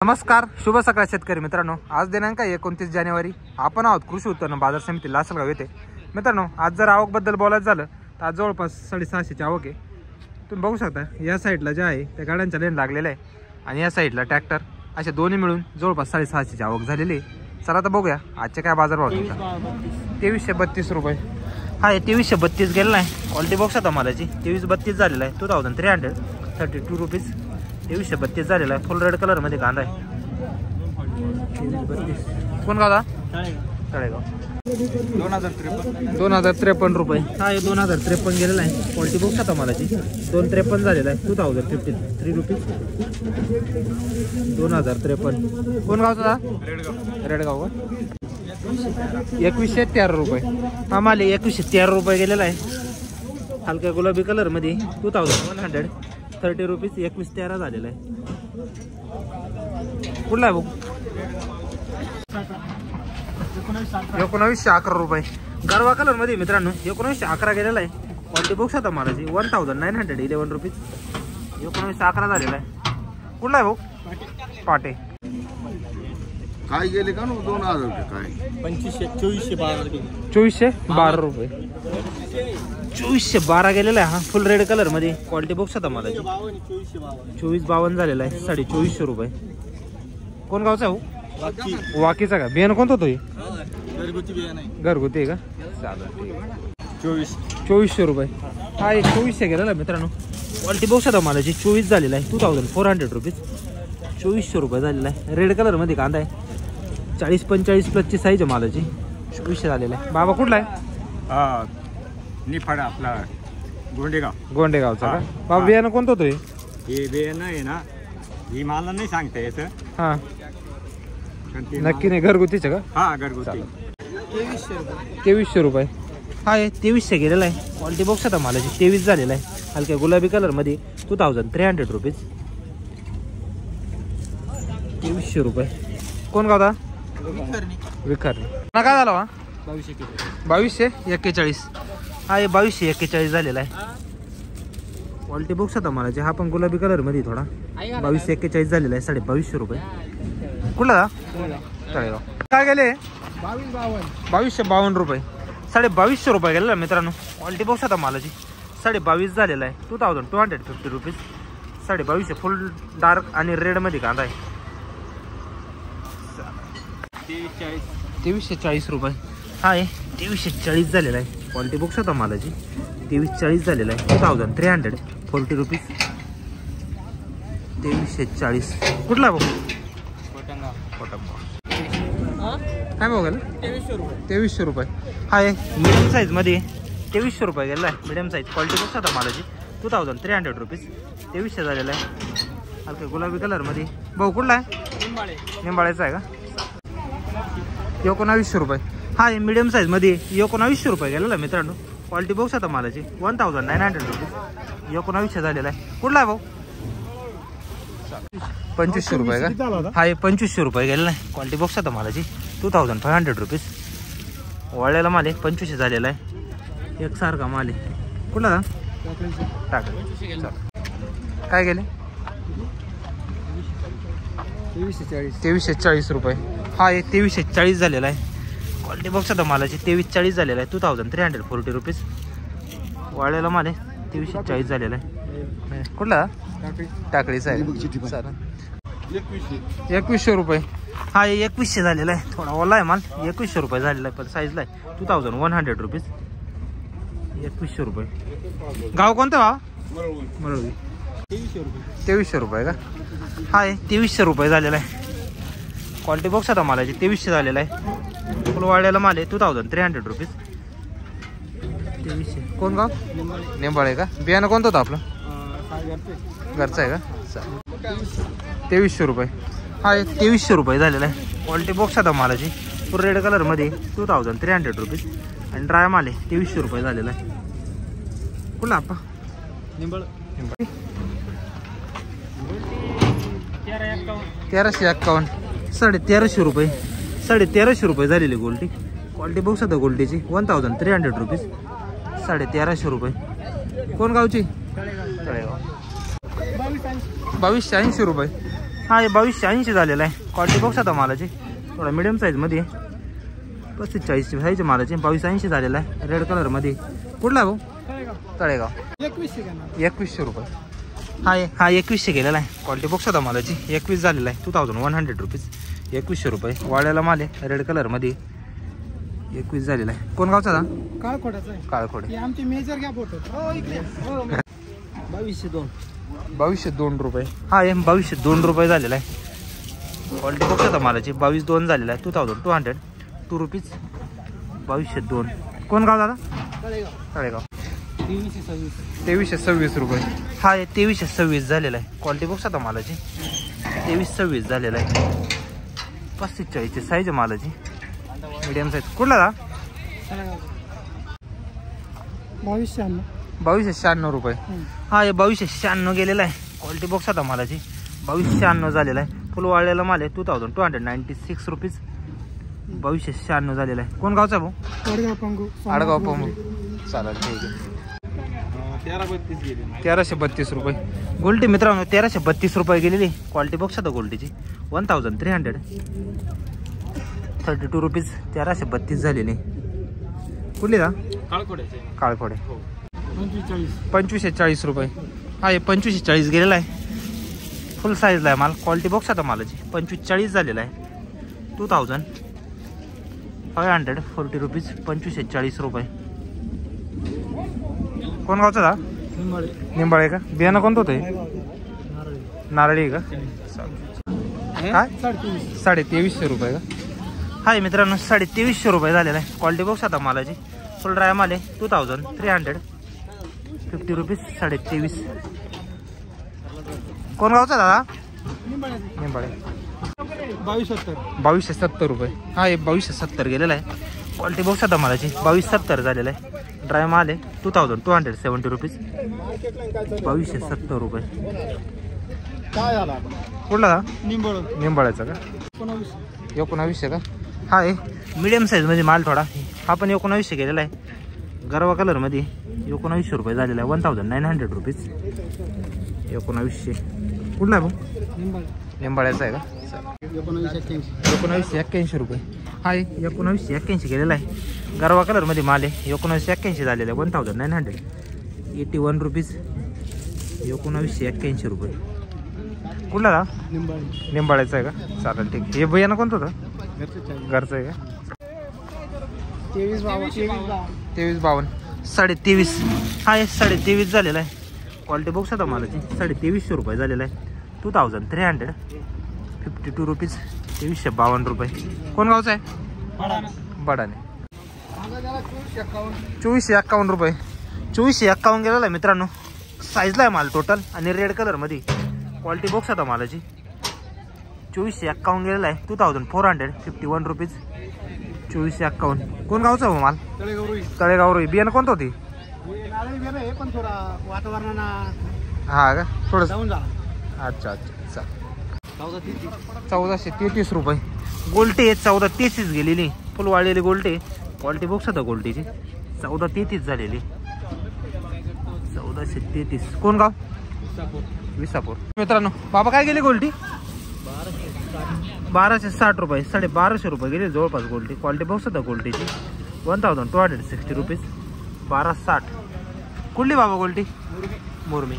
नमस्कार, शुभ सकाळ शेतकरी मित्रांनो। आज दिनांक 29 जानेवारी आपण आहोत कृषी उत्पन्न बाजार समिती लासलगाव येथे। मित्रांनो, आज जर आवक बद्दल बोलायचं झालं तर आज जवळपास 650ची आवक आहे। तुम्ही बघू शकता या साईडला जे आहे त्या गाड्यांच्या लेन लागलेल्या आहे आणि या साईडला ट्रॅक्टर, असे दोन्ही मिळून जवळपास 650ची आवक झालेली आहे। चला तर बघूया आजचे काय बाजार भाव आहेत। 2332 रुपये हा 2332 गेलेला आहे। क्वालिटी बॉक्स आता मालाची 2332 झालेला आहे। 2332 रुपीज 2332 झालेला आहे। फुल रेड कलर मध्ये कांदा आहे। 2332 कोण गाव? तळेगाव। 2053 रुपये हा 2053 गेलेला आहे। क्वालिटी बॉक्स आता मालाची 253 झालेला आहे। 2053 रुपीज 2053 कोण गावचा? रेडगाव। 2113 रुपये हा माल 2113 रुपये गेलेला आहे। हलक्या गुलाबी कलर मध्ये 2130 रुपीज 2113 झालेला आहे। कुठला आहे भाऊ? 1911 रुपये गरवा कलर मध्ये मित्रांनो 1911 गेलेला आहे। क्वालिटी बॉक्स आता मालाची 1911 रुपीज 1911 झालेला आहे। कुठला आहे भाऊ? पाटे काय गेले का 2000 रुपये काय 2412 रुपये 2412 गेलेला आहे। हा फुल रेड कलर मध्ये क्वालिटी बॉक्स आता मला 2452 झालेला आहे। 2450 रुपये कोण गावचा आहे? वाकीचा का? बियाणं कोणतं होतं? घरगुती आहे का? चालेल 2400 रुपये हा 2400 गेलेला मित्रांनो। क्वालिटी बॉक्स आता मला 24 झालेला आहे। 2400 रुपीज 2400 रुपये झालेला आहे। रेड कलर मध्ये कांदा आहे। 40-45 साईज आहे मालाची। 2400 झालेला आहे। बाबा कुठला आहे? निफाड आपला गोंडेगावचा का? बाबा बियाणं कोणतं होतं? हे बियाणं आहे ना, ही मला नाही सांगता येत। हा नक्की नाही घरगुतीचं का? हा घरगुती 2300 रुपये हा 2300 गेलेला आहे। क्वालिटी बॉक्स आता मालाची 23 झालेला आहे। हलक्या गुलाबी कलर मध्ये 2300 रुपीज 2300 रुपये कोण गावता? विखरणी ना काय झालं? 2241 हा 2241 झालेला आहे। क्वालिटी बॉक्स आता मालाची हा पण गुलाबी कलर मध्ये थोडा 2241 झालेला आहे। 2250 रुपये कुठला? तळेगाव काय गेले? 2252 रुपये 2250 रुपये गेलेला मित्रांनो। क्वालिटी बॉक्स आता मालाची 22.5 झालेला आहे। 2250 रुपीज 2250 फुल डार्क आणि रेड मध्ये कांदा आहे। 2340 रुपये हा 2340 झालेला आहे। क्वालिटी बॉक्स आता मालाची 2340 झालेला आहे। 2340 रुपीज 2340 कुठला भाऊ? काय भाऊ गेला? 2300 रुपये हा मिडियम साईज मध्ये 2300 रुपये गेला आहे। मिडियम साईज क्वालिटी बॉक्स आता मालाची 2300 रुपीज 2300 झालेला आहे। हलका गुलाबी कलर मध्ये भाऊ कुठला आहे? निंबाळ्याचा आहे का? 1900 रुपये हा मिडियम साईज मध्ये 1900 रुपये गेलेला मित्रांनो। क्वालिटी बॉक्स आता मालाची 1900 रुपीज 1900 झालेला आहे। कुठला आहे भाऊ? 2500 रुपये का? हा 2500 रुपये गेलेला आहे। क्वालिटी बॉक्स आता मालाची 2500 रुपीज वळलेला माल 2500 झालेला आहे। एकसारखा माल आहे। कुठला टाक काय गेले? 2340 रुपये हा 2340 झालेला आहे। क्वालिटी बॉक्स आता मालाची 2340 झालेला आहे। 2340 रुपीज वाळलेला माल 2340 झालेला आहे। कुठला? टाकळीचा आहे। 2100 रुपये हा 2100 झालेला आहे। थोडा ओला आहे माल 2100 रुपये झालेला आहे। पण साईजला आहे 2100 रुपीज 2100 रुपये गाव कोणतं भाव? मरळवी 2300 रुपये का? हा 2300 रुपये झालेला आहे। क्वालिटी बॉक्स आता मालाची 2300 झालेला आहे। फुल वाढलेला माल 2300 रुपीज 2300 कोण गाव? निंबाळे का? बियाणं कोणतं होतं आपलं? घरचं आहे का? 2300 रुपये हा 2300 रुपये झालेला आहे। क्वालिटी बॉक्स आता मालाची फुल रेड कलर मध्ये 2300 रुपीज आणि ड्राय माल 2300 रुपये झालेला आहे। कुठला आपा? निंबाळ 1351 1350 रुपये 1350 रुपये झालेली गोल्टी। क्वालिटी बॉक्स आता गोल्टीची 1300 रुपीज 1350 रुपये कोण गावची? तळेगाव 2280 रुपये हा हे 2280 झालेला आहे. क्वालिटी बॉक्स आता मालाची थोडा मिडियम साईजमध्ये 35-40 साईज मालाची 2280 झालेला आहे. रेड कलरमध्ये. कुठला भाऊ? तळेगाव. 2100 रुपये. हा 2100 गेलेला आहे. क्वालिटी बॉक्स आता मालाची 21 झालेला आहे. 2100 रुपीज. 2100 रुपये. वाड्याला माल आहे रेड कलरमध्ये 21 झालेला आहे. कोण गावचा दा? काळखोडे. आमची मेजर गॅप होतो. 2202 रुपये. हा हे 2202 रुपये झालेला आहे. क्वालिटी बॉक्स आता मालाची 22-2 झालेला आहे. 2202 रुपीज. 2202. कोण गाव दादा? तळेगाव. 2326 रुपये. हा हे 2326 झालेला आहे. क्वालिटी बॉक्स आता मालाची 2326 झालेला आहे. 35-40 साईज मालाची मीडियम साईज. कुठला दा? 2296 रुपये. हा हे 2296 गेलेला आहे. क्वालिटी बॉक्स आता मालाची 2296 झालेला आहे. फुल वाळलेला माल आहे. 2296 रुपीज. 2296 झालेला आहे. कोण गावचा भाऊ? आडगाव पंगू. चालेल ठीक आहे. 1332 रुपये. गोल्टी मित्रांनो 1332 रुपये गेलेली. क्वालिटी बॉक्स आता गोल्टीची 1332 रुपीज. 1332 झालेली. कुठली का? काळखोडे. 2540 रुपये. हा हे 2540 गेलेला आहे. फुल साईजला आहे माल. क्वालिटी बॉक्स आता मालाची 2540 झालेला आहे. 2540 रुपीज. 2540 रुपये. कोण गावचा दा? निंबाळे का? बियाणं कोणतं होतं? नारळी का? काय 2350 रुपये का? हाय मित्रांनो 2350 रुपये झालेला आहे. क्वालिटी बॉक्स आता मालाची फुल ड्राय माल आहे. 2350 रुपीज. 2350. कोण गावचा दादा? निंबाळे. 2270 रुपये. हा हे 2270 गेलेला आहे. क्वालिटी बॉक्स आता मालाची 2270 झालेला आहे. ड्राय माल आहे. 2270 रुपीज. 2270 रुपये. कुठला दा? निंबाळ्याचा का? 1900 का? हा आहे मिडियम साईजमध्ये माल थोडा. हा पण 1900 गेलेला आहे. गरवा कलरमध्ये 1900 रुपये झालेला आहे. 1900 रुपीज. 1900. कुठला आहे भाऊ? निंबाळ्याचा आहे का? 1981 रुपये. हा 1981 गेलेला आहे. गरवा कलरमध्ये माल आहे. 1981 झालेला आहे. 1981 रुपीज. 1981 रुपये. कुठला का? निंबाळ्याचा आहे का? चालेल ठीक. हे बियाणं कोणतं होतं? घरचं आहे का? 2352. 23.5. हा हे 23.5 झालेला आहे. क्वालिटी बॉक्स आता मालाची 2350 रुपये झालेला आहे. 2352 रुपीज. 2352 रुपये. कोण गावचा आहे? बडाने. 2451 रुपये. 2451 गेलेला आहे मित्रांनो. साईजला आहे माल टोटल आणि रेड कलरमध्ये. क्वालिटी बॉक्स आता मालाची 2451 गेलेला आहे. 2451 रुपीज. 2451. कोण गावचा हो माल? तळेगाव रोई. बियाणं कोणतं होती? हा का? थोडं. अच्छा. 1433 रुपये. गोल्टी आहे 1433 गेलेली. फुल वाळलेली गोल्टी. क्वालिटी बॉक्स आता गोल्टीची 1433 झालेली. 1433. कोण गाव? विसापूर. मित्रांनो बाबा काय गेली गोल्टी? 1260 रुपये. 1250 रुपये गेली जवळपास गोल्टी. क्वालिटी बॉक्स आता गोल्टीची 1260 रुपीज. 1260. कुठली बाबा गोल्टी? मुरमी.